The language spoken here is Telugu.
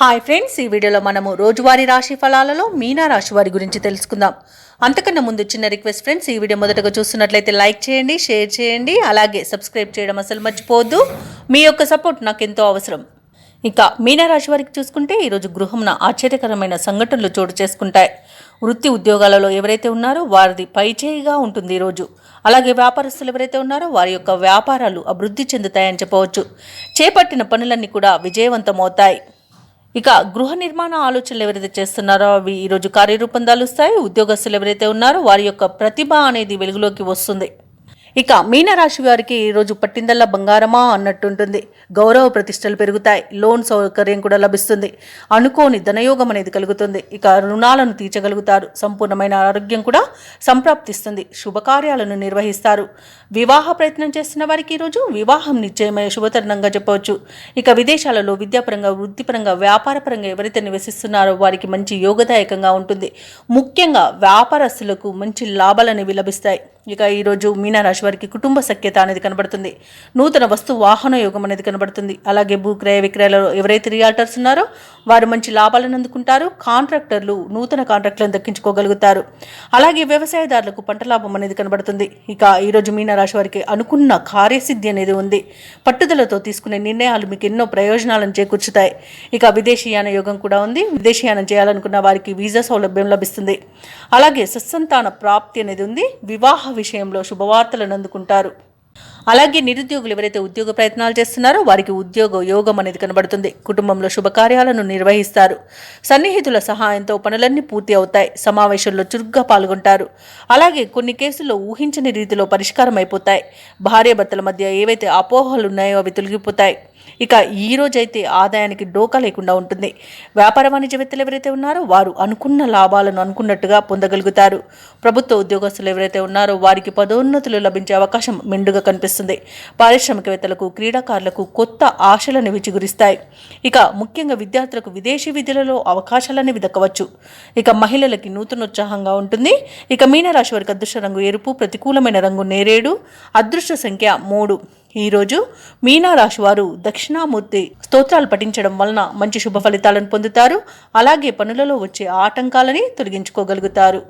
హాయ్ ఫ్రెండ్స్, ఈ వీడియోలో మనము రోజువారీ రాశి ఫలాలలో మీనా రాశి వారి గురించి తెలుసుకుందాం. అంతకన్నా ముందు చిన్న రిక్వెస్ట్ ఫ్రెండ్స్, ఈ వీడియో మొదటగా చూస్తున్నట్లయితే లైక్ చేయండి, షేర్ చేయండి, అలాగే సబ్స్క్రైబ్ చేయడం అసలు మర్చిపోవద్దు. మీ యొక్క సపోర్ట్ నాకు ఎంతో అవసరం. ఇక మీనరాశి వారికి చూసుకుంటే ఈరోజు గృహంన ఆశ్చర్యకరమైన సంఘటనలు చోటు చేసుకుంటాయి. వృత్తి ఉద్యోగాలలో ఎవరైతే ఉన్నారో వారిది పైచేయిగా ఉంటుంది ఈరోజు. అలాగే వ్యాపారస్తులు ఎవరైతే ఉన్నారో వారి యొక్క వ్యాపారాలు అభివృద్ధి చెందుతాయని చెప్పవచ్చు. చేపట్టిన పనులన్నీ కూడా విజయవంతమవుతాయి. ఇక గృహ నిర్మాణ ఆలోచనలు ఎవరైతే చేస్తున్నారో అవి ఈరోజు కార్యరూపం దాలుస్తాయి. ఉద్యోగస్తులు ఎవరైతే ఉన్నారో వారి యొక్క ప్రతిభ అనేది వెలుగులోకి వస్తుంది. ఇక మీనరాశి వారికి ఈరోజు పట్టిందల్లా బంగారమా అన్నట్టుంటుంది. గౌరవ ప్రతిష్టలు పెరుగుతాయి. లోన్ సౌకర్యం కూడా లభిస్తుంది. అనుకోని ధనయోగం అనేది కలుగుతుంది. ఇక రుణాలను తీర్చగలుగుతారు. సంపూర్ణమైన ఆరోగ్యం కూడా సంప్రాప్తిస్తుంది. శుభకార్యాలను నిర్వహిస్తారు. వివాహ ప్రయత్నం చేస్తున్న వారికి ఈరోజు వివాహం నిశ్చయమైన శుభతరుణంగా చెప్పవచ్చు. ఇక విదేశాలలో విద్యాపరంగా, వృత్తిపరంగా, వ్యాపారపరంగా ఎవరైతే నివసిస్తున్నారో వారికి మంచి యోగదాయకంగా ఉంటుంది. ముఖ్యంగా వ్యాపారస్తులకు మంచి లాభాలు అనేవి లభిస్తాయి. ఇక ఈరోజు మీనరాశి వారికి కుటుంబ సఖ్యత అనేది కనబడుతుంది. నూతన వస్తు వాహన యోగం అనేది కనబడుతుంది. అలాగే భూక్రయ విక్రయాలలో ఎవరైతే రియాల్టర్స్ ఉన్నారో వారు మంచి లాభాలను అందుకుంటారు. కాంట్రాక్టర్లు నూతన కాంట్రాక్టులను దక్కించుకోగలుగుతారు. అలాగే వ్యవసాయదారులకు పంట లాభం అనేది కనబడుతుంది. ఇక ఈరోజు మీనరాశి వారికి అనుకున్న కార్యసిద్ధి అనేది ఉంది. పట్టుదలతో తీసుకునే నిర్ణయాలు మీకు ఎన్నో ప్రయోజనాలను చేకూర్చుతాయి. ఇక విదేశీయాన యోగం కూడా ఉంది. విదేశీయానం చేయాలనుకున్న వారికి వీసా సౌలభ్యం లభిస్తుంది. అలాగే సత్సంతాన ప్రాప్తి అనేది ఉంది. వివాహ విషయంలో శుభవార్తలను అందుకుంటారు. అలాగే నిరుద్యోగులు ఎవరైతే ఉద్యోగ ప్రయత్నాలు చేస్తున్నారో వారికి ఉద్యోగ యోగం అనేది కనబడుతుంది. కుటుంబంలో శుభకార్యాలను నిర్వహిస్తారు. సన్నిహితుల సహాయంతో పనులన్నీ పూర్తి అవుతాయి. సమావేశంలో చురుగ్గా పాల్గొంటారు. అలాగే కొన్ని కేసుల్లో ఊహించని రీతిలో పరిష్కారం అయిపోతాయి. భార్యాభర్తల మధ్య ఏవైతే అపోహలు ఉన్నాయో అవి తొలగిపోతాయి. ఇక ఈ రోజైతే ఆదాయానికి డోకా లేకుండా ఉంటుంది. వ్యాపార వాణిజ్యవేత్తలు ఎవరైతే ఉన్నారో వారు అనుకున్న లాభాలను అనుకున్నట్టుగా పొందగలుగుతారు. ప్రభుత్వ ఉద్యోగస్తులు ఎవరైతే ఉన్నారో వారికి పదోన్నతులు లభించే అవకాశం మెండుగా కనిపిస్తుంది. పారిశ్రామికవేత్తలకు, క్రీడాకారులకు కొత్త ఆశలను విచిగురిస్తాయి. ఇక ముఖ్యంగా విద్యార్థులకు విదేశీ విద్యలలో అవకాశాలనేవి దక్కవచ్చు. ఇక మహిళలకి నూతనోత్సాహంగా ఉంటుంది. ఇక మీనరాశి వారికి అదృష్ట రంగు ఎరుపు, ప్రతికూలమైన రంగు నేరేడు, అదృష్ట సంఖ్య 3. ఈరోజు మీనరాశి వారు దక్షిణామూర్తి స్తోత్రాలు పఠించడం వలన మంచి శుభ ఫలితాలను పొందుతారు. అలాగే పనులలో వచ్చే ఆటంకాలని తొలగించుకోగలుగుతారు.